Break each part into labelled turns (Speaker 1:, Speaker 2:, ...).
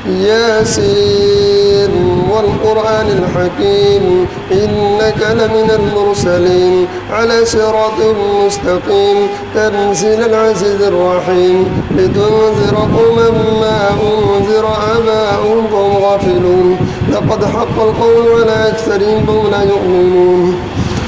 Speaker 1: ياسين والقرآن الحكيم إنك لمن المرسلين على صراط مستقيم تنزيل العزيز الرحيم لتنذر قوما ما أنذر آباؤهم فهم غافلون لقد حق القول على أكثرهم فهم لا يؤمنون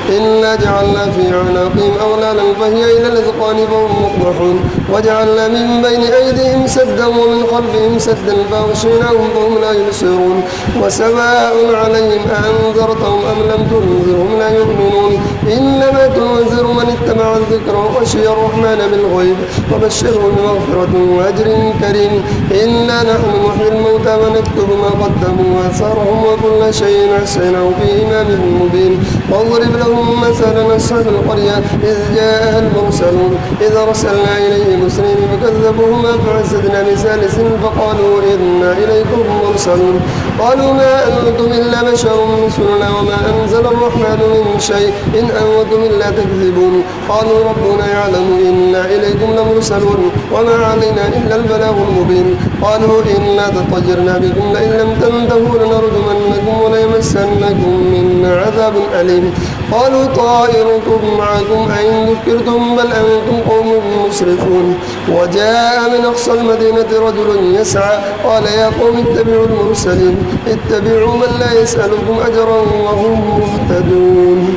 Speaker 1: إنا جعلنا في أعناقهم أغلالا فهي إلى الأذقان فهم مقمحون وجعلنا من بين أيديهم سدا ومن خلفهم سدا فأغشيناهم فهم لا يبصرون وسواء عليهم أأنذرتهم أم لم تنذرهم لا يؤمنون إنما تنذر من اتبع الذكر وخشي الرحمن بالغيب وبشره بمغفرة وأجر كريم إنا نحن نحيي الموتى ونكتب ما قدموا وآثارهم وكل شيء أحصيناه في إمام مبين واضرب لهم مثلا أصحاب القرية إذ جاءها المرسلون إذ أرسلنا إليهم اثنين فكذبوهما فعززنا بثالث فقالوا إنا إليكم مرسلون قالوا ما أنتم إلا بشر مثلنا وما أنزل الرحمن من شيء إن أنتم إلا تكذبون قالوا ربنا يعلم إنا إليكم لمرسلون وما علينا إلا البلاغ المبين قالوا إنا تطيرنا بكم لئن لم تنتهوا لنرجمنكم وليمسنكم منا عذاب أليم قالوا طائركم معكم أئن ذكرتم بل أنتم قوم مسرفون وجاء من أقصى المدينة رجل يسعى قال يا قوم اتبعوا المرسلين اتبعوا من لا يسألكم أجرا وهم مهتدون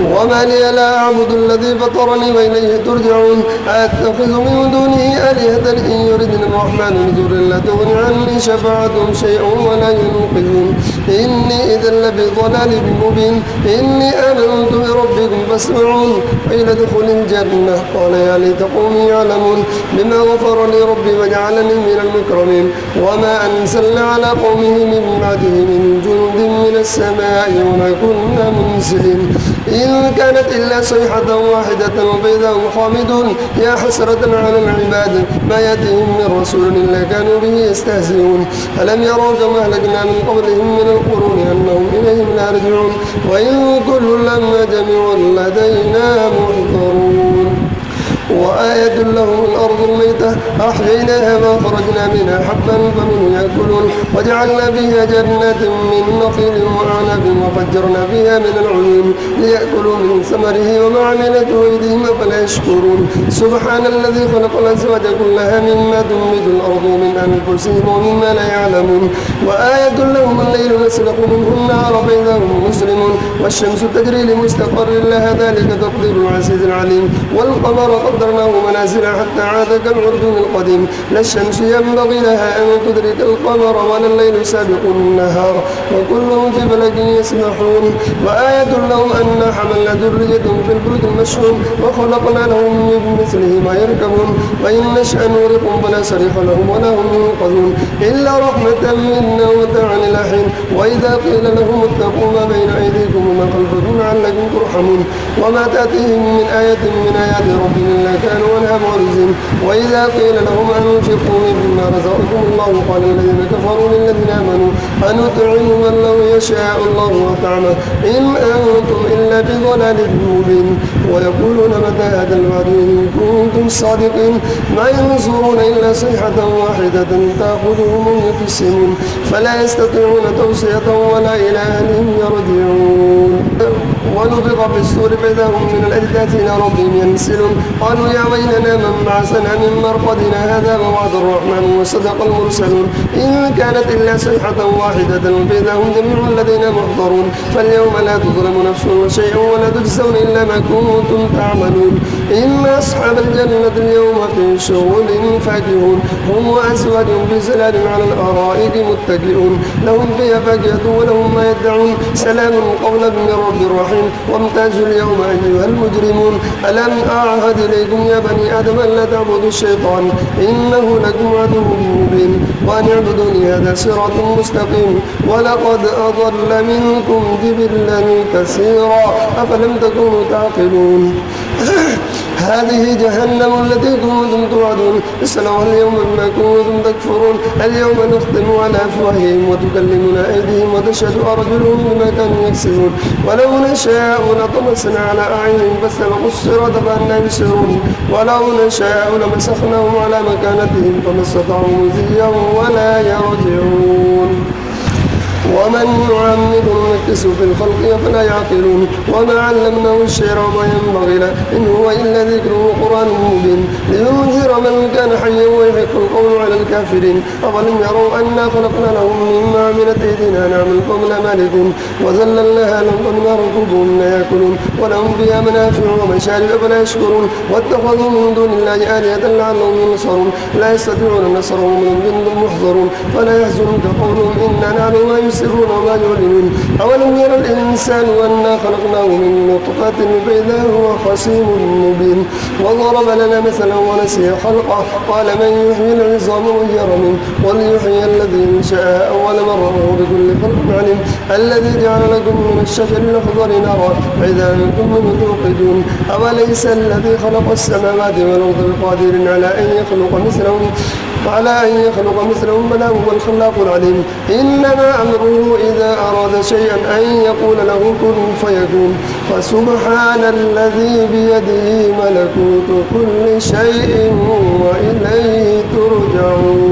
Speaker 1: وما لي لا أعبد الذي فطرني وإليه ترجعون أتخذ من دونه آلهة إن يردني الرحمن بضر لا تغن عني شفاعتهم شيئا ولا ينقذون إني إذا لفي ضلال مبين إني آمنت بربكم فاسمعون قيل ادخل الجنة قال يا ليت قومي يعلمون بما غفر لي ربي وجعلني من المكرمين وما أنزلنا على قومه من بعده من جند من السماء وما كنا منزلين إن كانت إلا صيحة واحدة وبيضا خامدون يا حسرة على العباد ما يأتيهم من رسول إلا كانوا به يستهزئون ألم يروا كما أهلكنا من قبلهم من القرون أنهم إليهم لا يرجعون وإن كل لما جميع لدينا محضرون وآية لهم الأرض الميتة أحييناها وأخرجنا منها حبا فمنه يأكلون وجعلنا فيها جنات من نخيل وأعناب وفجرنا فيها من العيون ليأكلوا من ثمره وما عملته أيديهم أفلا يشكرون سبحان الذي خلق الأزواج كلها مما تنبت الأرض من أنفسهم ومما لا يعلمون وآية لهم الليل نسلق منه النهار فإذا هم مسلمون والشمس تجري لمستقر لها ذلك تقدير العزيز العليم والقمر قدرناه منازل حتى عاد كالعرجون القديم لا الشمس ينبغي لها أن تدرك القمر ولا الليل سابق النهار وكلهم في فلك يسبحون وآية لهم أنا حملنا ذريتهم في الفلك المشحون وخلقنا لهم من مثله ما يركبون وإن نشأ نغرقهم فلا صريخ لهم ولا هم ينقذون إلا رحمة منا ومتاعا إلى حين وإذا قيل لهم اتقوا ما بين أيديكم وما خلفكم لعلكم ترحمون وما تأتيهم من آية من آيات ربهم إلا كانوا عنها معرضين وإذا قيل لهم أنفقوا مما رزقكم الله قال الذين كفروا للذين آمنوا أنطعم من لو يشاء الله أطعمه إن أنتم إلا بضلال مبين ويقولون متى هذا الوعد إن كنتم صادقين ما ينصرون إلا صيحة واحدة تأخذهم يقسمون فلا يستطيعون توصية ولا إلى أهلهم يرجعون ونفخ في الصور فإذا هم من الأجداث إلى ربهم ينسلون قالوا يا ويلنا من بعثنا من مرقدنا هذا ووعد الرحمن وصدق المرسلون إن كانت إلا صيحة واحدة فإذا هم جميع لدينا محضرون فاليوم لا تظلم نفس شيئا ولا تجزون إلا ما كنتم تعملون إن أصحاب الجنة اليوم في شغل فاكهون هم وأزواجهم في زلال على الأرائك متكئون لهم فيها فاكهة ولهم ما يدعون سلام قولا من رب رحيم وامتازوا اليوم أيها المجرمون ألم أعهد إليكم يا بني آدم ألا تعبدوا الشيطان إنه لكم عدو مبين وأن اعبدوني هذا صراط مستقيم ولقد أضل منكم جبلا كثيرا أفلم تكونوا تعقلون هذه جهنم التي كنتم توعدون اصلوها اليوم بما كنتم تكفرون اليوم نختم على أفواههم وتكلمنا أيديهم وتشهد أرجلهم بما كانوا يكسبون ولو نشاء لطمسنا على أعينهم فاستبقوا الصراط فأنى يبصرون ولو نشاء لمسخناهم على مكانتهم فما استطاعوا مزيا ولا يرجعون ومن نعمره نكسه في الخلق أفلا يعقلون وما علمناه الشعر وما ينبغي له إن هو إلا ذكر وقرآن مبين لينذر من كان حيا ويحق القول على الكافرين أولم يروا أنا خلقنا لهم مما عملت أيدينا نعمل فهم لا مالكون وذللناها لهم فمنها ركوبهم لا يأكلون ولهم فيها منافع ومشارب أفلا يشكرون واتخذوا من دون الله آلهة لعلهم ينصرون لا يستطيعون نصرهم وهم جند محضرون فلا يحزنك قولهم إنا نعلم ما يسرون وما يعلنون أولم يرى الإنسان أنا خلقناه من نطفة فإذا هو خصيم مبين وضرب لنا مثلا ونسي خلقه قال من يحيي العظام وهي رميم قل يحيي الذي انشأها أول مرة وهو بكل خلق عليم الذي جعل لكم من الشجر الأخضر نارا فإذا أنتم منه توقدون أوليس الذي خلق السماوات والأرض بقادر على أن يخلق مثلهم بلى هو الخلاق العليم إنما أمره إذا أراد شيئا أن يقول له كن فيكون فسبحان الذي بيده ملكوت كل شيء وإليه ترجعون